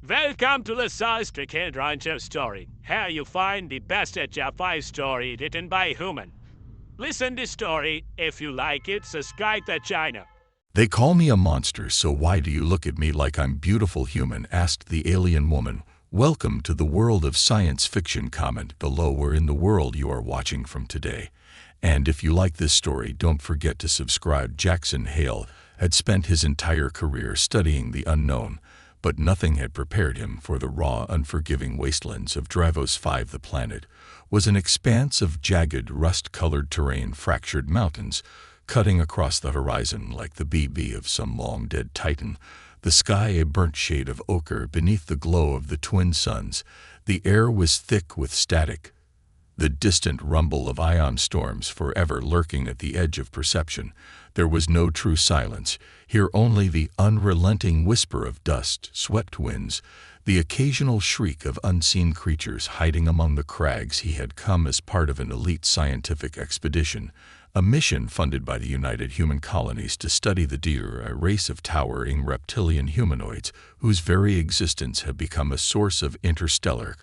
Welcome to the Sci-Fi Rancher story. Here you find the best Sci-Fi story written by human. Listen the story. If you like it, subscribe the channel. They call me a monster, so why do you look at me like I'm beautiful human? Asked the alien woman. Welcome to the world of science fiction. Comment below where in the world you are watching from today. And if you like this story, don't forget to subscribe. Jaxon Hale had spent his entire career studying the unknown, but nothing had prepared him for the raw, unforgiving wastelands of Dravos 5. The planet was an expanse of jagged, rust-colored terrain, fractured mountains, cutting across the horizon like the BB of some long-dead titan. The sky a burnt shade of ochre beneath the glow of the twin suns. The air was thick with static, the distant rumble of ion storms forever lurking at the edge of perception. There was no true silence, here only the unrelenting whisper of dust-swept winds, the occasional shriek of unseen creatures hiding among the crags. He had come as part of an elite scientific expedition, a mission funded by the United Human Colonies to study the deer, a race of towering reptilian humanoids whose very existence had become a source of interstellar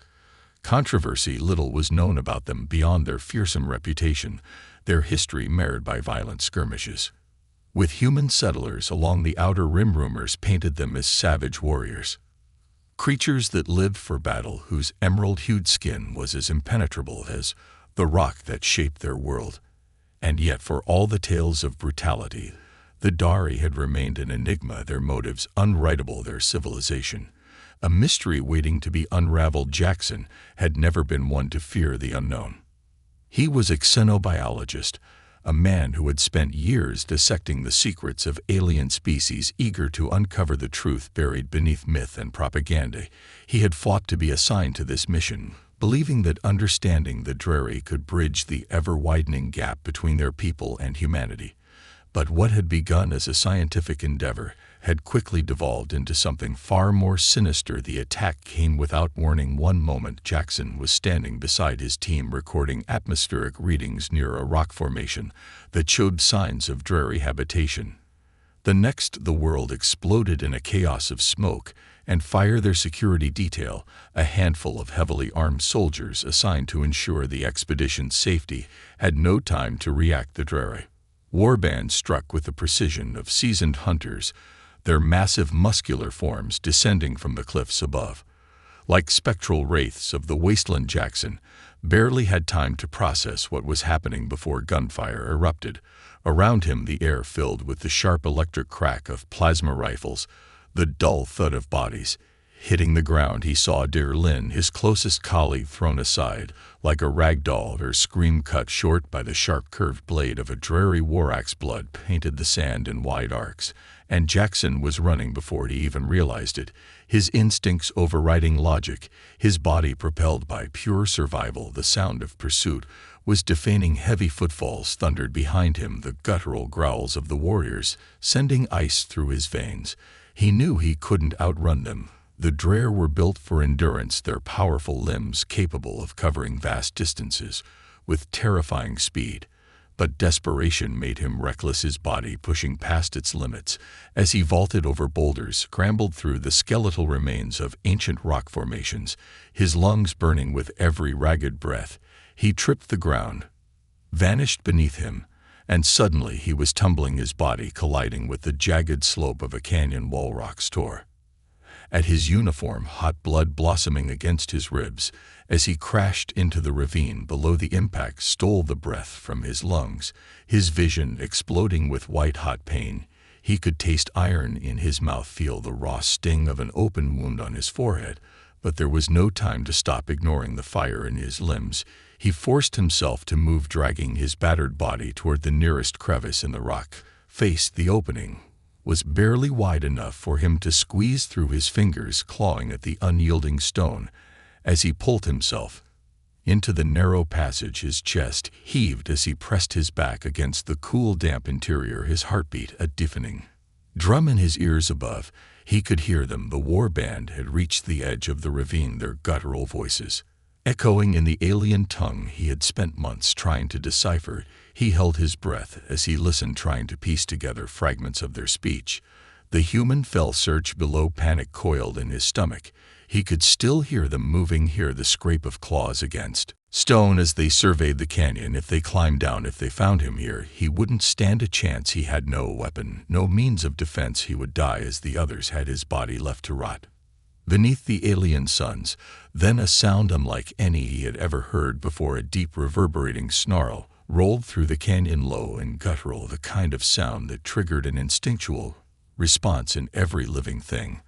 controversy. Little was known about them beyond their fearsome reputation, their history marred by violent skirmishes with human settlers along the outer rim. Rumors painted them as savage warriors, creatures that lived for battle, whose emerald-hued skin was as impenetrable as the rock that shaped their world. And yet, for all the tales of brutality, the Dari had remained an enigma, their motives unwritable, their civilization a mystery waiting to be unraveled. Jaxon had never been one to fear the unknown. He was a xenobiologist, a man who had spent years dissecting the secrets of alien species, eager to uncover the truth buried beneath myth and propaganda. He had fought to be assigned to this mission, believing that understanding the Drekari could bridge the ever-widening gap between their people and humanity. But what had begun as a scientific endeavor had quickly devolved into something far more sinister. The attack came without warning. One moment, Jaxon was standing beside his team recording atmospheric readings near a rock formation that showed signs of Drekari habitation. The next, the world exploded in a chaos of smoke and fire. Their security detail, a handful of heavily armed soldiers assigned to ensure the expedition's safety, had no time to react. The Drekari warbands struck with the precision of seasoned hunters, their massive muscular forms descending from the cliffs above. Like spectral wraiths of the wasteland, Jaxon barely had time to process what was happening before gunfire erupted. Around him, the air filled with the sharp electric crack of plasma rifles, the dull thud of bodies hitting the ground. He saw dear Lynn, his closest colleague, thrown aside like a rag doll, her scream cut short by the sharp curved blade of a Drekari war axe. Blood painted the sand in wide arcs, and Jaxon was running before he even realized it, his instincts overriding logic, his body propelled by pure survival. The sound of pursuit was deafening. Heavy footfalls thundered behind him, the guttural growls of the warriors sending ice through his veins. He knew he couldn't outrun them. The Drekari were built for endurance, their powerful limbs capable of covering vast distances with terrifying speed. But desperation made him reckless, his body pushing past its limits as he vaulted over boulders, scrambled through the skeletal remains of ancient rock formations, his lungs burning with every ragged breath. He tripped the ground, vanished beneath him, and suddenly he was tumbling, his body colliding with the jagged slope of a canyon wall. Rocks tore at his uniform, hot blood blossoming against his ribs as he crashed into the ravine below. The impact stole the breath from his lungs, his vision exploding with white-hot pain. He could taste iron in his mouth, feel the raw sting of an open wound on his forehead, but there was no time to stop. Ignoring the fire in his limbs, he forced himself to move, dragging his battered body toward the nearest crevice in the rock face. The opening was barely wide enough for him to squeeze through, his fingers clawing at the unyielding stone. As he pulled himself into the narrow passage, his chest heaved as he pressed his back against the cool, damp interior, his heartbeat a deafening drum in his ears. Above, he could hear them. The war band had reached the edge of the ravine, their guttural voices echoing in the alien tongue he had spent months trying to decipher. He held his breath as he listened, trying to piece together fragments of their speech. The human fell search below, panic coiled in his stomach. He could still hear them moving, hear the scrape of claws against stone as they surveyed the canyon. If they climbed down, if they found him here, he wouldn't stand a chance. He had no weapon, no means of defense. He would die as the others had, his body left to rot beneath the alien suns. Then a sound unlike any he had ever heard before, a deep reverberating snarl, rolled through the canyon, low and guttural, the kind of sound that triggered an instinctual response in every living thing.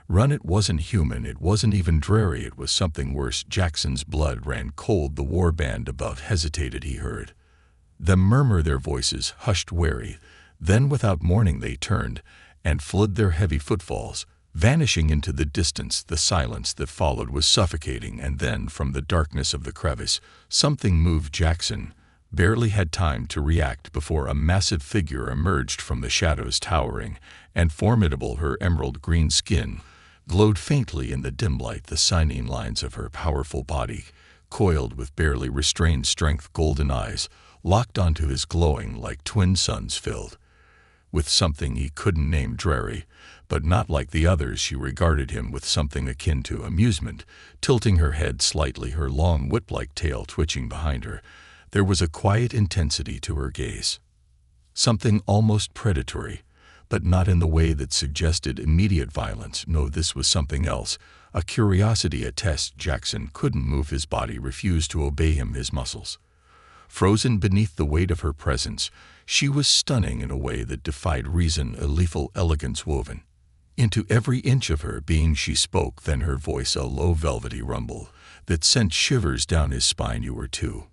Run! It wasn't human, it wasn't even Drekari, it was something worse. Jaxon's blood ran cold. The warband above hesitated. He heard them murmur, their voices hushed, wary. Then without warning they turned and fled, their heavy footfalls vanishing into the distance. The silence that followed was suffocating, and then from the darkness of the crevice something moved. Jaxon barely had time to react before a massive figure emerged from the shadows, towering and formidable. Her emerald green skin glowed faintly in the dim light, the shining lines of her powerful body coiled with barely restrained strength. Golden eyes locked onto his, glowing like twin suns, filled with something he couldn't name. Drekari, but not like the others. She regarded him with something akin to amusement, tilting her head slightly, her long whip-like tail twitching behind her. There was a quiet intensity to her gaze, something almost predatory, but not in the way that suggested immediate violence. No, this was something else, a curiosity, a test. Jaxon couldn't move his body, refused to obey him, his muscles frozen beneath the weight of her presence. She was stunning in a way that defied reason, a lethal elegance woven into every inch of her being. She spoke, then her voice a low velvety rumble that sent shivers down his spine. You were too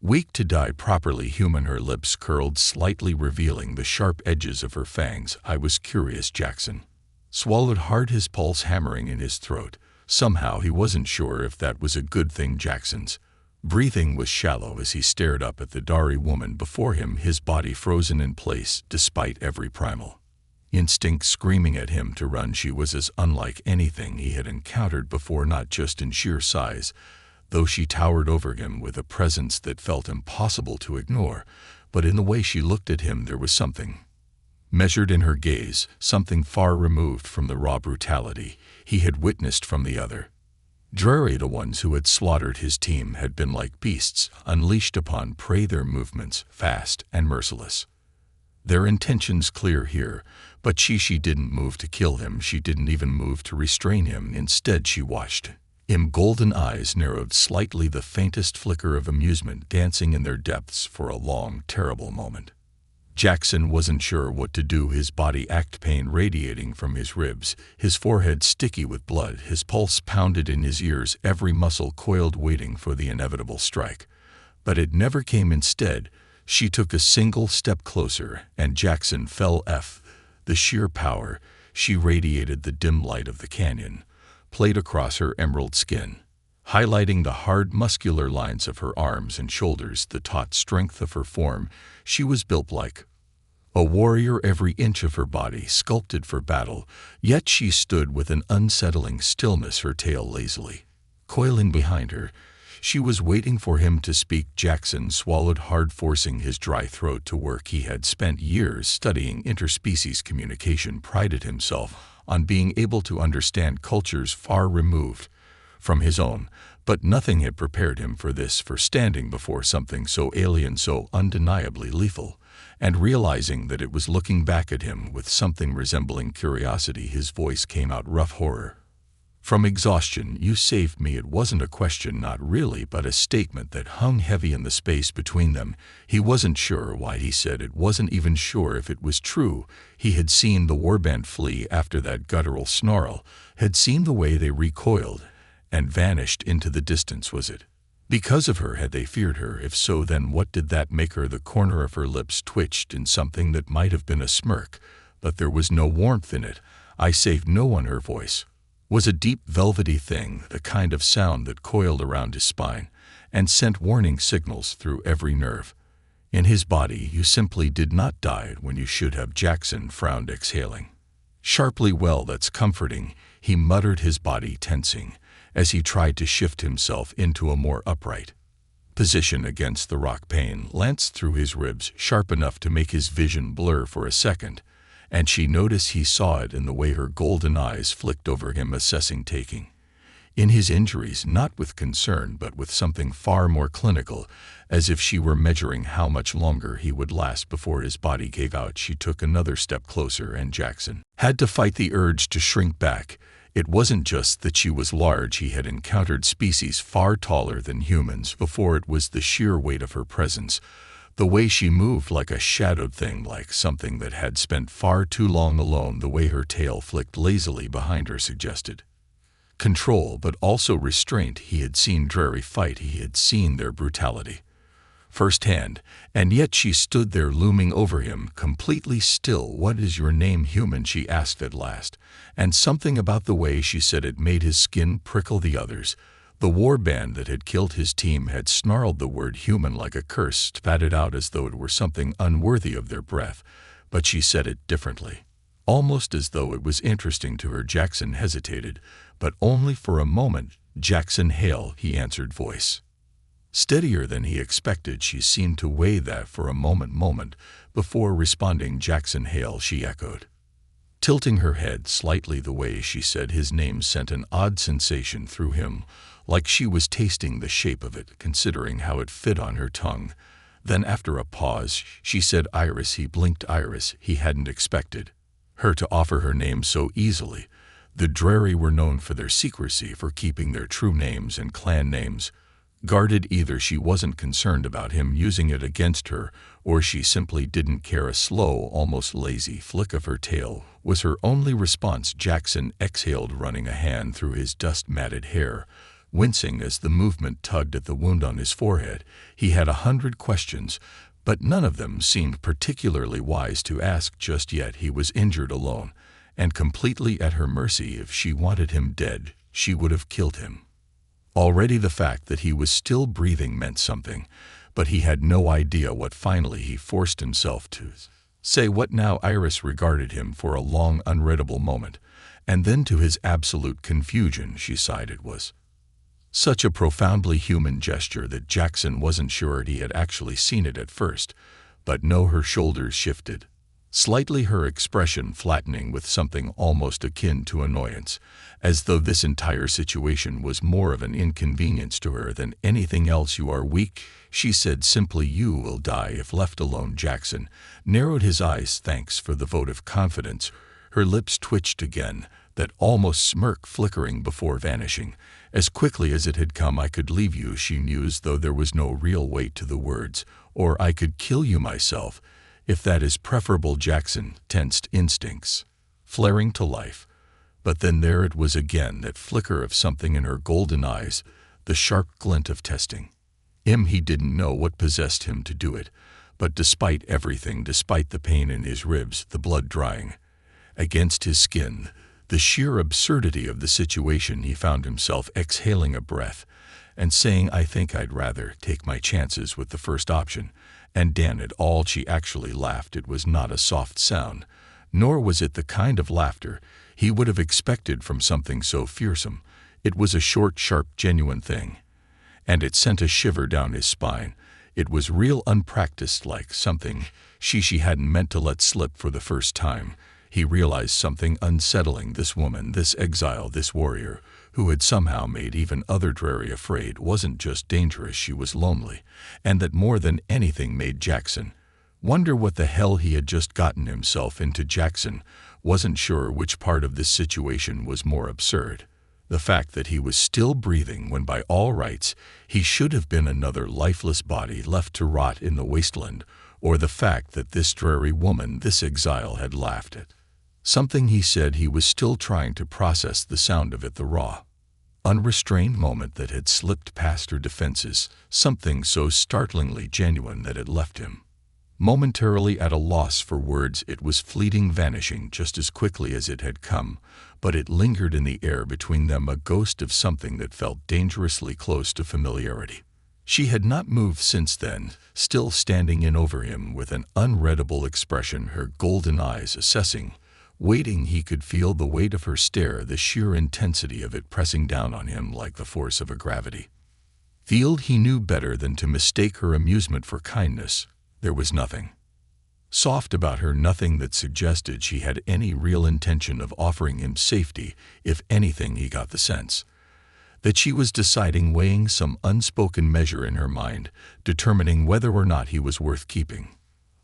weak to die properly human. Her lips curled slightly, revealing the sharp edges of her fangs. I was curious. Jaxon swallowed hard, his pulse hammering in his throat. Somehow he wasn't sure if that was a good thing. Jaxon's breathing was shallow as he stared up at the Dari woman before him, his body frozen in place despite every primal instinct screaming at him to run. She was as unlike anything he had encountered before, not just in sheer size, though she towered over him with a presence that felt impossible to ignore, but in the way she looked at him. There was something measured in her gaze, something far removed from the raw brutality he had witnessed from the other Drekari. The ones who had slaughtered his team had been like beasts unleashed upon prey, their movements fast and merciless, their intentions clear here. But she didn't move to kill him. She didn't even move to restrain him. Instead she watched him, golden eyes narrowed slightly, the faintest flicker of amusement dancing in their depths for a long, terrible moment. Jaxon wasn't sure what to do, his body ached, pain radiating from his ribs, his forehead sticky with blood, his pulse pounded in his ears, every muscle coiled, waiting for the inevitable strike. But it never came. Instead, she took a single step closer, and Jaxon fell. The sheer power she radiated, the dim light of the canyon, played across her emerald skin, highlighting the hard, muscular lines of her arms and shoulders, the taut strength of her form. She was built like a warrior, every inch of her body sculpted for battle, yet she stood with an unsettling stillness, her tail lazily coiling behind her. She was waiting for him to speak. Jaxon swallowed hard, forcing his dry throat to work. He had spent years studying interspecies communication, prided himself on being able to understand cultures far removed from his own, but nothing had prepared him for this, for standing before something so alien, so undeniably lethal, and realizing that it was looking back at him with something resembling curiosity. His voice came out rough, horror from exhaustion. You saved me. It wasn't a question, not really, but a statement that hung heavy in the space between them. He wasn't sure why he said it, wasn't even sure if it was true. He had seen the warband flee after that guttural snarl, had seen the way they recoiled and vanished into the distance. Was it because of her? Had they feared her? If so, then what did that make her? The corner of her lips twitched in something that might have been a smirk, but there was no warmth in it. I saved no one. Her voice was a deep, velvety thing, the kind of sound that coiled around his spine and sent warning signals through every nerve in his body. You simply did not die when you should have. Jaxon frowned, exhaling sharply. Well, that's comforting, he muttered, his body tensing as he tried to shift himself into a more upright position against the rock. Pain lanced through his ribs, sharp enough to make his vision blur for a second, and she noticed he saw it in the way her golden eyes flicked over him, assessing, taking in his injuries, not with concern but with something far more clinical, as if she were measuring how much longer he would last before his body gave out. She took another step closer, and Jaxon had to fight the urge to shrink back. It wasn't just that she was large. He had encountered species far taller than humans before. It was the sheer weight of her presence, the way she moved like a shadowed thing, like something that had spent far too long alone. The way her tail flicked lazily behind her suggested control, but also restraint. He had seen Drekari fight. He had seen their brutality firsthand, and yet she stood there looming over him, completely still. "What is your name, human?" she asked at last, and something about the way she said it made his skin prickle. The others, the war band that had killed his team, had snarled the word human like a curse, spat out as though it were something unworthy of their breath, but she said it differently, almost as though it was interesting to her. Jaxon hesitated, but only for a moment. "Jaxon Hale," he answered, voice steadier than he expected. She seemed to weigh that for a moment before responding. "Jaxon Hale," she echoed, tilting her head slightly. The way she said his name sent an odd sensation through him, like she was tasting the shape of it, considering how it fit on her tongue. Then, after a pause, she said, "Iris." He blinked. Iris. He hadn't expected her to offer her name so easily. The Drekari were known for their secrecy, for keeping their true names and clan names guarded. Either she wasn't concerned about him using it against her, or she simply didn't care. A slow, almost lazy flick of her tail was her only response. Jaxon exhaled, running a hand through his dust-matted hair, wincing as the movement tugged at the wound on his forehead. He had 100 questions, but none of them seemed particularly wise to ask just yet. He was injured, alone, and completely at her mercy. If she wanted him dead, she would have killed him. Already the fact that he was still breathing meant something, but he had no idea what. Finally he forced himself to say, "What now?" Iris regarded him for a long, unreadable moment, and then, to his absolute confusion, she sighed. It was such a profoundly human gesture that Jaxon wasn't sure he had actually seen it at first. But no, her shoulders shifted slightly, her expression flattening with something almost akin to annoyance, as though this entire situation was more of an inconvenience to her than anything else. "You are weak," she said simply. "You will die if left alone." Jaxon narrowed his eyes. "Thanks for the vote of confidence." Her lips twitched again, that almost smirk flickering before vanishing as quickly as it had come. "I could leave you," she mused, though there was no real weight to the words, "or I could kill you myself, if that is preferable." Jaxon tensed, instincts flaring to life. But then there it was again, that flicker of something in her golden eyes, the sharp glint of testing. He didn't know what possessed him to do it, but despite everything, despite the pain in his ribs, the blood drying against his skin, the sheer absurdity of the situation, he found himself exhaling a breath and saying, "I think I'd rather take my chances with the first option." And damn it all, she actually laughed. It was not a soft sound, nor was it the kind of laughter he would have expected from something so fearsome. It was a short, sharp, genuine thing, and it sent a shiver down his spine. It was real, unpracticed, like something she hadn't meant to let slip. For the first time, he realized something unsettling. This woman, this exile, this warrior, who had somehow made even other Drekari afraid, wasn't just dangerous, she was lonely, and that more than anything made Jaxon wonder what the hell he had just gotten himself into. Jaxon wasn't sure which part of this situation was more absurd: the fact that he was still breathing when by all rights he should have been another lifeless body left to rot in the wasteland, or the fact that this Drekari woman, this exile, had laughed at something he said. He was still trying to process the sound of it, the raw, unrestrained moment that had slipped past her defenses, something so startlingly genuine that it left him momentarily at a loss for words. It was fleeting, vanishing just as quickly as it had come, but it lingered in the air between them, a ghost of something that felt dangerously close to familiarity. She had not moved since then, still standing in over him with an unreadable expression, her golden eyes assessing, waiting. He could feel the weight of her stare, the sheer intensity of it pressing down on him like the force of a gravity field. He knew better than to mistake her amusement for kindness. There was nothing Soft about her, nothing that suggested she had any real intention of offering him safety. If anything, he got the sense that she was deciding, weighing some unspoken measure in her mind, determining whether or not he was worth keeping.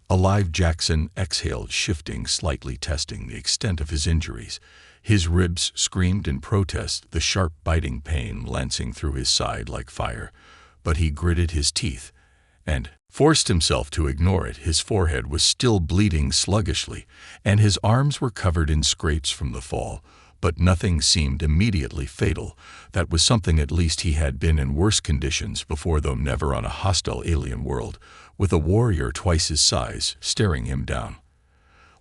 Alive, Jaxon exhaled, shifting slightly, testing the extent of his injuries. His ribs screamed in protest, the sharp biting pain lancing through his side like fire. But he gritted his teeth and forced himself to ignore it. His forehead was still bleeding sluggishly, and his arms were covered in scrapes from the fall. But nothing seemed immediately fatal. That was something. At least he had been in worse conditions before, though never on a hostile alien world, with a warrior twice his size staring him down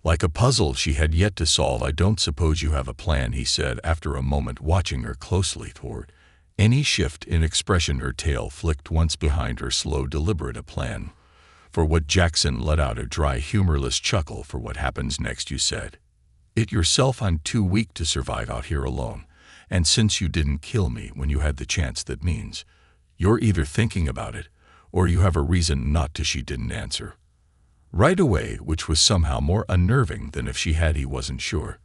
like a puzzle she had yet to solve. "I don't suppose you have a plan," he said after a moment, watching her closely. Toward any shift in expression, her tail flicked once behind her, slow, deliberate. "A plan? For what?" Jaxon let out a dry, humorless chuckle. "For what happens next. You said it yourself. I'm too weak to survive out here alone. And since you didn't kill me when you had the chance, that means you're either thinking about it or you have a reason not to." She didn't answer right away, which was somehow more unnerving than if she had. He wasn't sure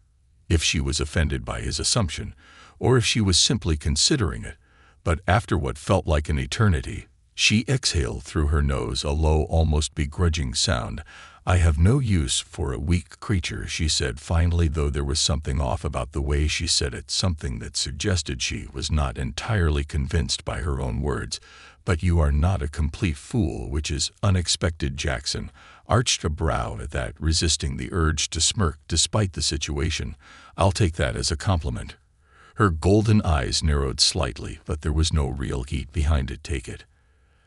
if she was offended by his assumption or if she was simply considering it. But after what felt like an eternity, she exhaled through her nose, a low, almost begrudging sound. "I have no use for a weak creature," she said finally, though there was something off about the way she said it, something that suggested she was not entirely convinced by her own words. "But you are not a complete fool," which is unexpected. Jaxon arched a brow at that, resisting the urge to smirk despite the situation. "I'll take that as a compliment." Her golden eyes narrowed slightly, but there was no real heat behind it. "Take it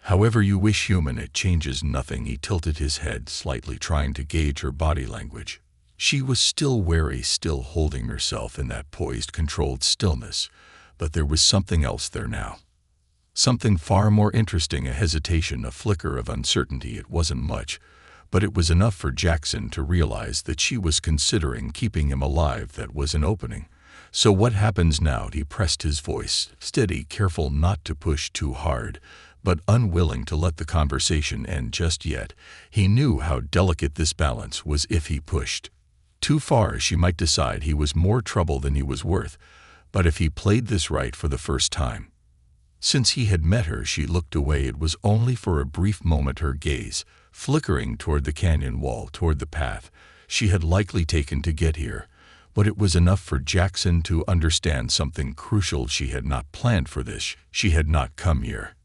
however you wish, human. It changes nothing." He tilted his head slightly, trying to gauge her body language. She was still wary, still holding herself in that poised, controlled stillness, but there was something else there now. Something far more interesting, a hesitation, a flicker of uncertainty. It wasn't much, but it was enough for Jaxon to realize that she was considering keeping him alive. That was an opening. "So what happens now?" He pressed his voice steady, careful not to push too hard, but unwilling to let the conversation end just yet. He knew how delicate this balance was. If he pushed too far, she might decide he was more trouble than he was worth. But if he played this right for the first time since he had met her, she looked away. It was only for a brief moment, her gaze flickering toward the canyon wall, toward the path she had likely taken to get here. But it was enough for Jaxon to understand something crucial. She had not planned for this. She had not come here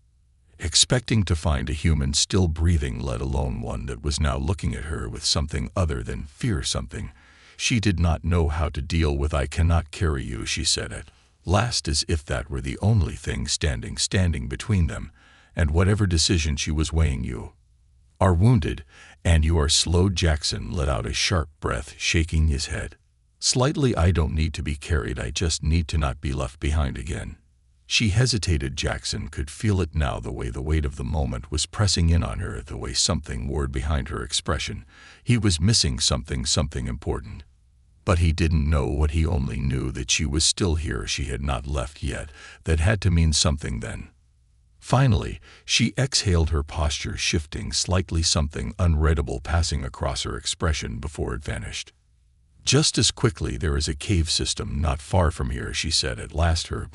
expecting to find a human still breathing, let alone one that was now looking at her with something other than fear, something she did not know how to deal with. "I cannot carry you," she said at last, as if that were the only thing standing between them and whatever decision she was weighing. "You are wounded, and you are slow." Jaxon let out a sharp breath, shaking his head slightly. "I don't need to be carried. I just need to not be left behind again." She hesitated. Jaxon could feel it now, the way the weight of the moment was pressing in on her, the way something warred behind her expression. He was missing something important. But he didn't know what. He only knew that she was still here. She had not left yet. That had to mean something then. Finally, she exhaled, her posture shifting slightly, something unreadable passing across her expression before it vanished just as quickly. "There is a cave system not far from here," she said at last, her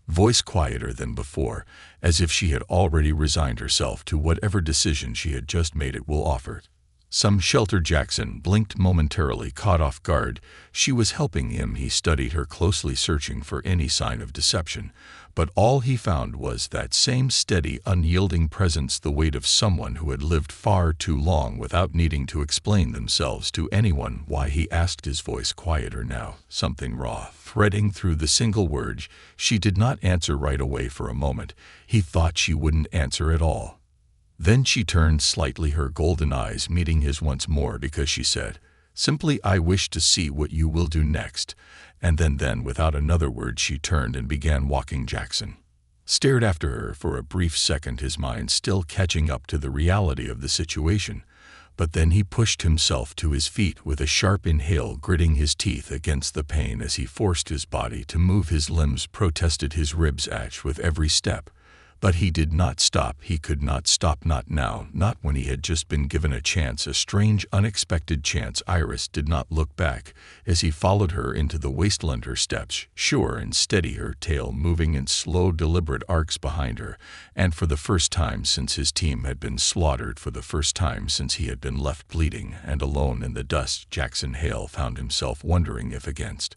voice quieter than before, as if she had already resigned herself to whatever decision she had just made. "It will offer some shelter." Jaxon blinked momentarily, caught off guard. She was helping him. He studied her closely, searching for any sign of deception, but all he found was that same steady, unyielding presence, the weight of someone who had lived far too long without needing to explain themselves to anyone. "Why?" he asked, his voice quieter now, something raw threading through the single word. She did not answer right away. For a moment, he thought she wouldn't answer at all. Then she turned slightly, her golden eyes meeting his once more, because she said simply, "I wish to see what you will do next." And then without another word, she turned and began walking. Jaxon stared after her for a brief second, his mind still catching up to the reality of the situation. But then he pushed himself to his feet with a sharp inhale, gritting his teeth against the pain as he forced his body to move. His limbs protested, his ribs ached with every step. But he did not stop. He could not stop, not now, not when he had just been given a chance, a strange, unexpected chance. Iris did not look back as he followed her into the wasteland, her steps sure and steady, her tail moving in slow, deliberate arcs behind her. And for the first time since his team had been slaughtered, for the first time since he had been left bleeding and alone in the dust, Jaxon Hale found himself wondering if, against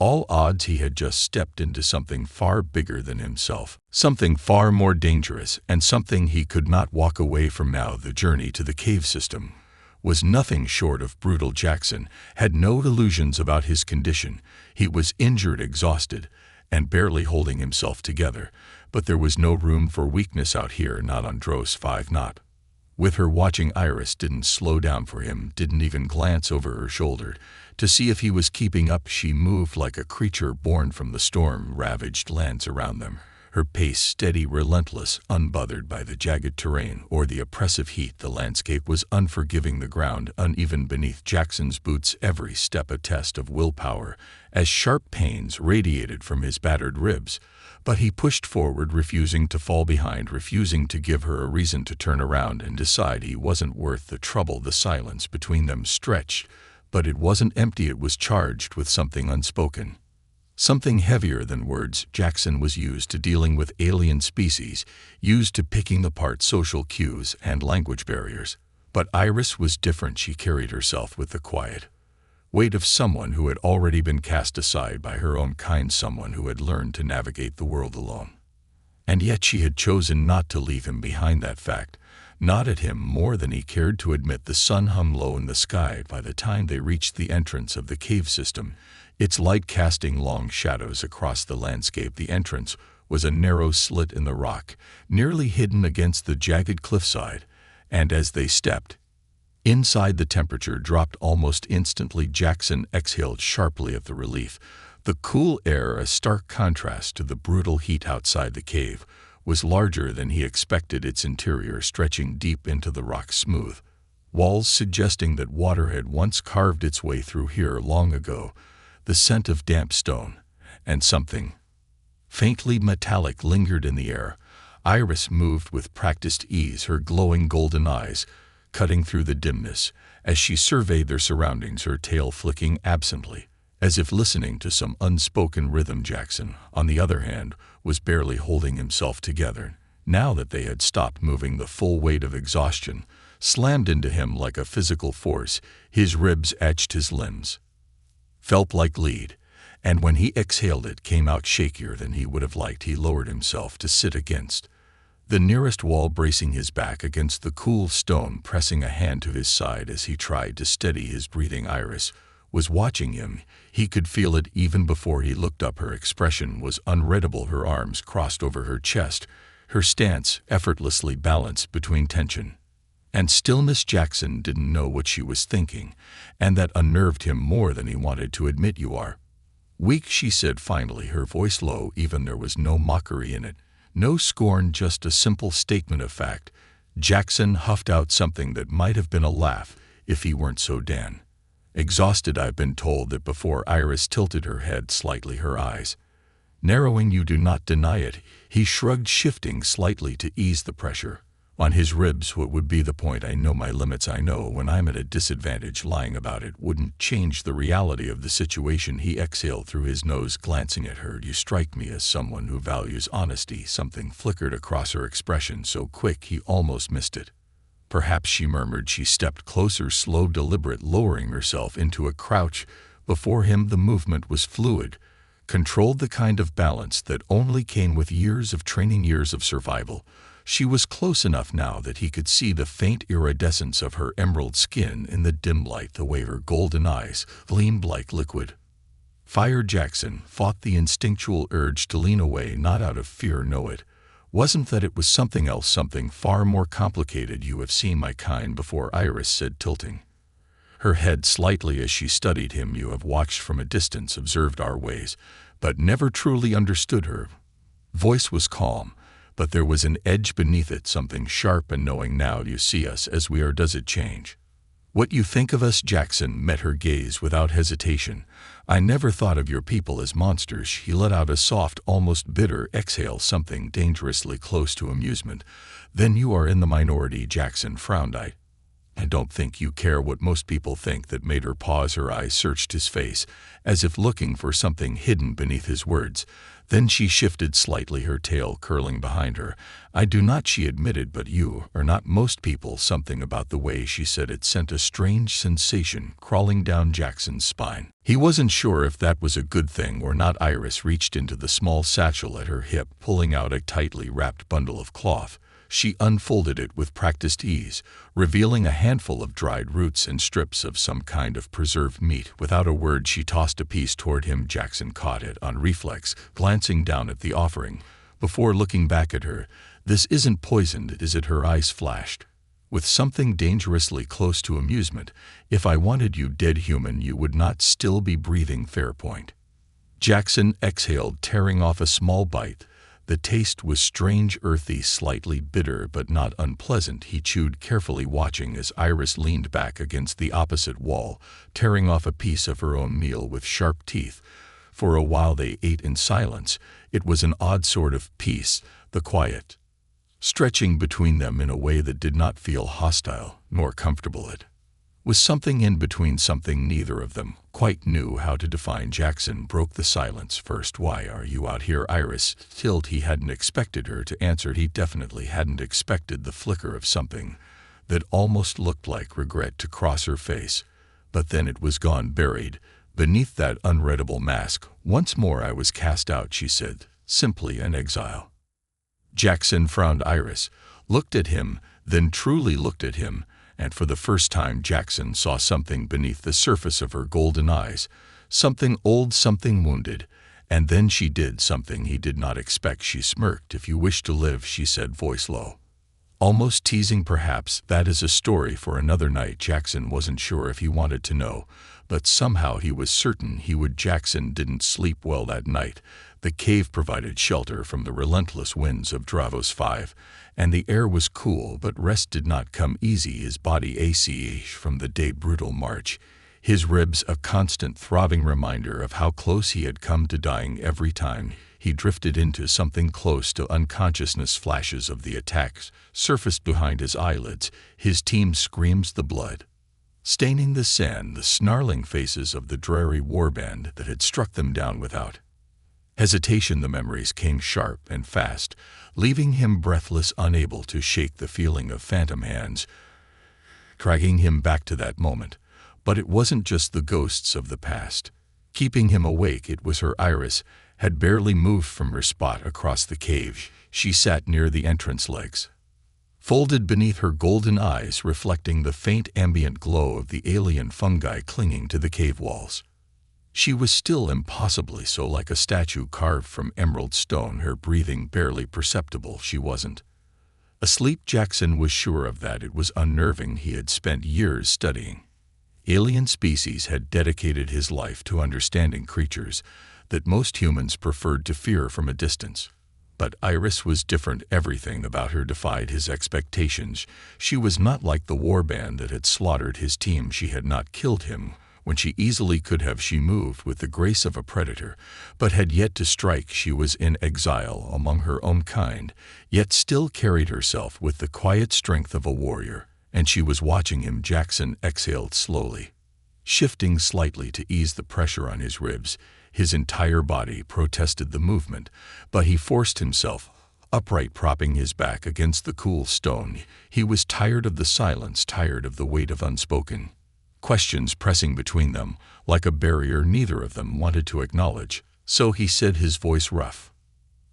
all odds, he had just stepped into something far bigger than himself, something far more dangerous, and something he could not walk away from now. The journey to the cave system was nothing short of brutal. Jaxon had no illusions about his condition. He was injured, exhausted, and barely holding himself together. But there was no room for weakness out here, not on Dros 5, not with her watching. Iris didn't slow down for him, didn't even glance over her shoulder to see if he was keeping up. She moved like a creature born from the storm-ravaged lands around them, her pace steady, relentless, unbothered by the jagged terrain or the oppressive heat. The landscape was unforgiving, the ground uneven beneath Jaxon's boots, every step a test of willpower, as sharp pains radiated from his battered ribs. But he pushed forward, refusing to fall behind, refusing to give her a reason to turn around and decide he wasn't worth the trouble. The silence between them stretched, but it wasn't empty. It was charged with something unspoken, something heavier than words. Jaxon was used to dealing with alien species, used to picking apart social cues and language barriers. But Iris was different. She carried herself with the quiet weight of someone who had already been cast aside by her own kind, someone who had learned to navigate the world alone. And yet she had chosen not to leave him behind. That fact gnawed him more than he cared to admit. The sun hung low in the sky by the time they reached the entrance of the cave system, its light casting long shadows across the landscape. The entrance was a narrow slit in the rock, nearly hidden against the jagged cliffside, and as they stepped inside, the temperature dropped almost instantly. Jaxon exhaled sharply at the relief. The cool air, a stark contrast to the brutal heat outside the cave, was larger than he expected, its interior stretching deep into the rock's smooth walls, suggesting that water had once carved its way through here long ago. The scent of damp stone and something faintly metallic lingered in the air. Iris moved with practiced ease, her glowing golden eyes cutting through the dimness as she surveyed their surroundings, her tail flicking absently, as if listening to some unspoken rhythm. Jaxon, on the other hand, was barely holding himself together. Now that they had stopped moving, the full weight of exhaustion slammed into him like a physical force. His ribs etched, his limbs felt like lead, and when he exhaled it came out shakier than he would have liked. He lowered himself to sit against the nearest wall, bracing his back against the cool stone, pressing a hand to his side as he tried to steady his breathing. Iris was watching him. He could feel it even before he looked up. Her expression was unreadable, her arms crossed over her chest, her stance effortlessly balanced between tension and stillness. Jaxon didn't know what she was thinking, and that unnerved him more than he wanted to admit. "You are weak," she said finally, her voice low. Even there was no mockery in it, no scorn, just a simple statement of fact. Jaxon huffed out something that might have been a laugh if he weren't so exhausted. "I've been told that before." Iris tilted her head slightly, her eyes narrowing. "You do not deny it?" He shrugged, shifting slightly to ease the pressure on his ribs. "What would be the point? I know my limits. I know when I'm at a disadvantage. Lying about it wouldn't change the reality of the situation." He exhaled through his nose, glancing at her. "You strike me as someone who values honesty." Something flickered across her expression, so quick he almost missed it. "Perhaps," she murmured. She stepped closer, slow, deliberate, lowering herself into a crouch before him. The movement was fluid, controlled, the kind of balance that only came with years of training, years of survival. She was close enough now that he could see the faint iridescence of her emerald skin in the dim light, the way her golden eyes gleamed like liquid fire. Jaxon fought the instinctual urge to lean away, not out of fear. No, it wasn't that. It was something else, something far more complicated. "You have seen my kind before," Iris said, tilting her head slightly as she studied him. "You have watched from a distance, observed our ways, but never truly understood." Her voice was calm, but there was an edge beneath it, something sharp and knowing. "Now you see us as we are. Does it change What you think of us? Jaxon met her gaze without hesitation. I never thought of your people as monsters. She let out a soft, almost bitter exhale, something dangerously close to amusement. Then you are in the minority, Jaxon frowned. I don't think you care what most people think. That made her pause. Her eyes searched his face, as if looking for something hidden beneath his words. Then she shifted slightly, her tail curling behind her. I do not, she admitted, but you are not most people. Something about the way she said it sent a strange sensation crawling down Jaxon's spine. He wasn't sure if that was a good thing or not. Iris reached into the small satchel at her hip, pulling out a tightly wrapped bundle of cloth. She unfolded it with practiced ease, revealing a handful of dried roots and strips of some kind of preserved meat. Without a word, she tossed a piece toward him. Jaxon caught it on reflex, glancing down at the offering, before looking back at her. This isn't poisoned, is it? Her eyes flashed with something dangerously close to amusement. If I wanted you dead, human, you would not still be breathing. Fair point. Jaxon exhaled, tearing off a small bite. The taste was strange, earthy, slightly bitter, but not unpleasant. He chewed carefully, watching as Iris leaned back against the opposite wall, tearing off a piece of her own meal with sharp teeth. For a while they ate in silence. It was an odd sort of peace, the quiet stretching between them in a way that did not feel hostile nor comfortable. It was something in between, something neither of them quite knew how to define. Jaxon broke the silence first. Why are you out here? Iris tilled. He hadn't expected her to answer. He definitely hadn't expected the flicker of something that almost looked like regret to cross her face. But then it was gone, buried beneath that unreadable mask. Once more I was cast out, she said, simply an exile. Jaxon frowned. Iris looked at him, then truly looked at him, and for the first time Jaxon saw something beneath the surface of her golden eyes, something old, something wounded. And then she did something he did not expect. She smirked. If you wish to live, she said, voice low, almost teasing. Perhaps that is a story for another night. Jaxon wasn't sure if he wanted to know, but somehow he was certain he would. Jaxon didn't sleep well that night. The cave provided shelter from the relentless winds of Dravos 5, and the air was cool, but rest did not come easy. His body ached from the day's brutal march, his ribs a constant throbbing reminder of how close he had come to dying every time he drifted into something close to unconsciousness. Flashes of the attacks surfaced behind his eyelids, his team screams, the blood staining the sand, the snarling faces of the dreary warband that had struck them down without hesitation. The memories came sharp and fast, leaving him breathless, unable to shake the feeling of phantom hands dragging him back to that moment. But it wasn't just the ghosts of the past keeping him awake, it was her. Iris had barely moved from her spot across the cave. She sat near the entrance, legs folded beneath her, golden eyes reflecting the faint ambient glow of the alien fungi clinging to the cave walls. She was still, impossibly so, like a statue carved from emerald stone, her breathing barely perceptible. She wasn't asleep. Jaxon was sure of that. It was unnerving. He had spent years studying alien species, had dedicated his life to understanding creatures that most humans preferred to fear from a distance. But Iris was different. Everything about her defied his expectations. She was not like the warband that had slaughtered his team. She had not killed him when she easily could have. She moved with the grace of a predator, but had yet to strike. She was in exile among her own kind, yet still carried herself with the quiet strength of a warrior. And she was watching him. Jaxon exhaled slowly, shifting slightly to ease the pressure on his ribs. His entire body protested the movement, but he forced himself upright, propping his back against the cool stone. He was tired of the silence, tired of the weight of unspoken questions pressing between them like a barrier neither of them wanted to acknowledge. So he said, his voice rough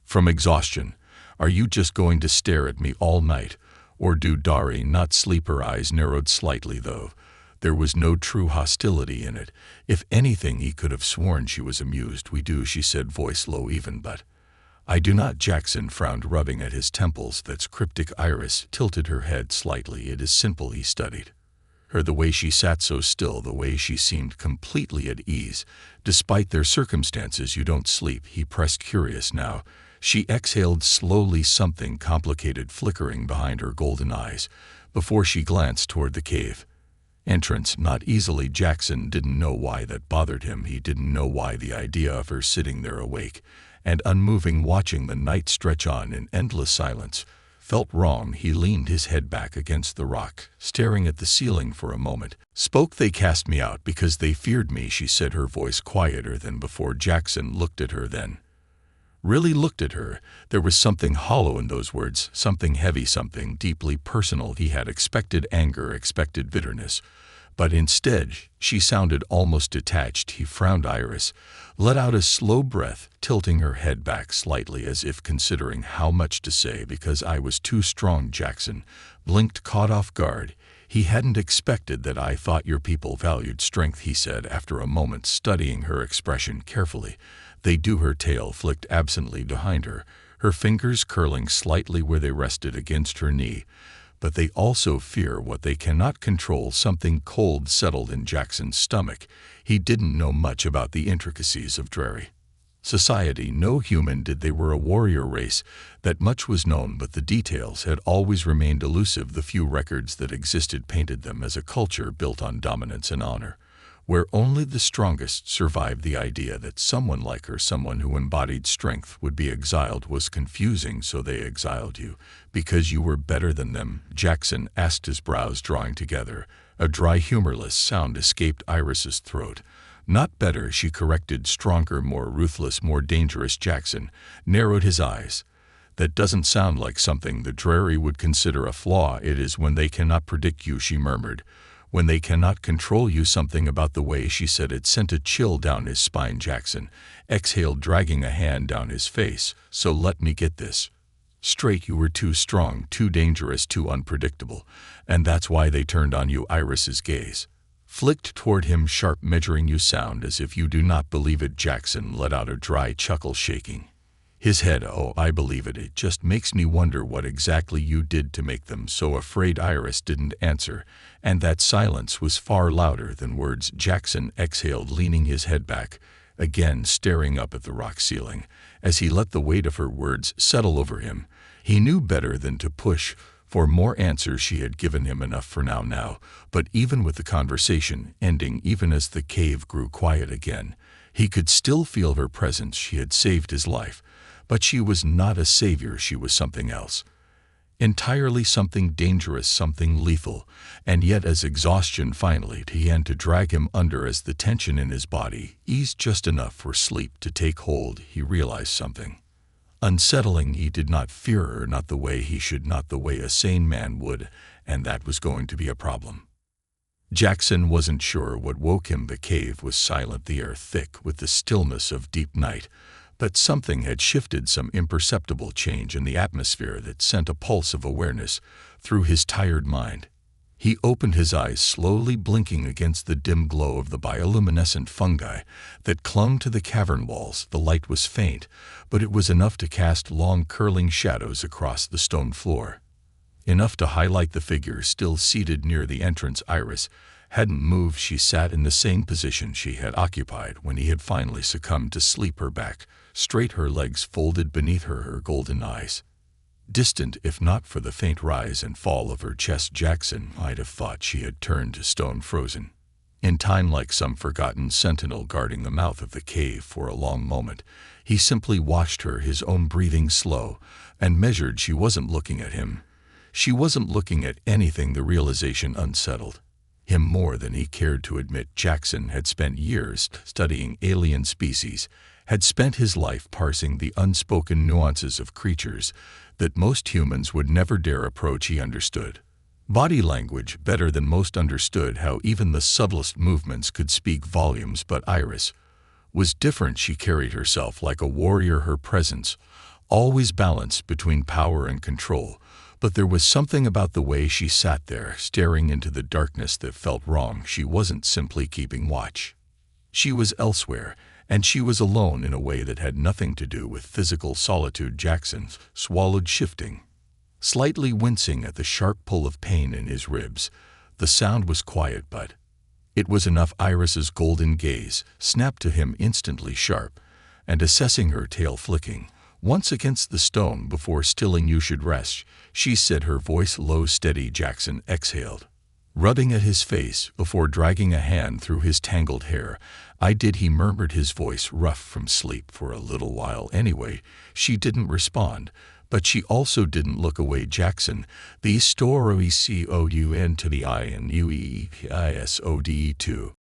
from exhaustion, "Are you just going to stare at me all night, or do Dari not sleep?" Her eyes narrowed slightly, though there was no true hostility in it. If anything, he could have sworn she was amused. "We do," she said, voice low even, "but I do not." Jaxon frowned, rubbing at his temples. That's cryptic. Iris tilted her head slightly. "It is simple." He studied her, the way she sat so still, the way she seemed completely at ease, despite their circumstances. "You don't sleep?" he pressed, curious now. She exhaled slowly, something complicated flickering behind her golden eyes, before she glanced toward the cave. Entrance not easily. Jaxon didn't know why that bothered him. He didn't know why the idea of her sitting there awake and unmoving watching the night stretch on in endless silence felt wrong. He leaned his head back against the rock, staring at the ceiling for a moment. They cast me out because they feared me, she said, her voice quieter than before. Jaxon looked at her then. Really looked at her. There was something hollow in those words, something heavy, something deeply personal. He had expected anger, expected bitterness. But instead, she sounded almost detached. He frowned. Iris let out a slow breath, tilting her head back slightly as if considering how much to say. Because I was too strong. Jaxon blinked, caught off guard. He hadn't expected that. I thought your people valued strength, he said after a moment, studying her expression carefully. They do. Her tail flicked absently behind her, her fingers curling slightly where they rested against her knee. But they also fear what they cannot control. Something cold settled in Jaxon's stomach. He didn't know much about the intricacies of Drekari society. No human did. They were a warrior race. That much was known, but the details had always remained elusive. The few records that existed painted them as a culture built on dominance and honor, where only the strongest survived. The idea that someone like her, someone who embodied strength, would be exiled was confusing. So they exiled you because you were better than them? Jaxon asked, his brows drawing together. A dry, humorless sound escaped Iris's throat. Not better, she corrected. Stronger, more ruthless, more dangerous. Jaxon narrowed his eyes. That doesn't sound like something the Drekari would consider a flaw. It is when they cannot predict you, she murmured. When they cannot control you. Something about the way she said it sent a chill down his spine. Jaxon exhaled, dragging a hand down his face. So let me get this straight. You were too strong, too dangerous, too unpredictable. And that's why they turned on you. Iris's gaze flicked toward him, sharp, measuring. You sound as if you do not believe it. Jaxon let out a dry chuckle, shaking his head. Oh, I believe it. It just makes me wonder what exactly you did to make them so afraid. Iris didn't answer, and that silence was far louder than words. Jaxon exhaled, leaning his head back, again staring up at the rock ceiling. As he let the weight of her words settle over him, he knew better than to push for more answers. She had given him enough for now. But even with the conversation ending, even as the cave grew quiet again, he could still feel her presence. She had saved his life. But she was not a savior. She was something else. Entirely, something dangerous, something lethal. And yet, as exhaustion finally began to drag him under, as the tension in his body eased just enough for sleep to take hold, he realized something unsettling. He did not fear her, not the way he should, not the way a sane man would, and that was going to be a problem. Jaxon wasn't sure what woke him. The cave was silent, the air thick with the stillness of deep night. But something had shifted, some imperceptible change in the atmosphere that sent a pulse of awareness through his tired mind. He opened his eyes slowly, blinking against the dim glow of the bioluminescent fungi that clung to the cavern walls. The light was faint, but it was enough to cast long, curling shadows across the stone floor. Enough to highlight the figure still seated near the entrance. Iris hadn't moved. She sat in the same position she had occupied when he had finally succumbed to sleep, her back straight, her legs folded beneath her, her golden eyes distant. If not for the faint rise and fall of her chest, Jaxon might have thought she had turned to stone, frozen in time, like some forgotten sentinel guarding the mouth of the cave. For a long moment, he simply watched her, his own breathing slow and measured. She wasn't looking at him. She wasn't looking at anything. The realization unsettled him more than he cared to admit. Jaxon had spent years studying alien species, had spent his life parsing the unspoken nuances of creatures that most humans would never dare approach. He understood body language better than most, understood how even the subtlest movements could speak volumes. But Iris was different. She carried herself like a warrior, her presence always balanced between power and control. But there was something about the way she sat there, staring into the darkness, that felt wrong. She wasn't simply keeping watch. She was elsewhere, and she was alone in a way that had nothing to do with physical solitude. Jaxon swallowed, shifting, slightly wincing at the sharp pull of pain in his ribs. The sound was quiet, but it was enough. Iris's golden gaze snapped to him, instantly sharp, and assessing, her tail flicking once against the stone before stilling. You should rest, she said, her voice low, steady. Jaxon exhaled, rubbing at his face before dragging a hand through his tangled hair. "I did," he murmured, his voice rough from sleep. "For a little while anyway." She didn't respond, but she also didn't look away. "Jaxon, the story coun to the INUEISOD too."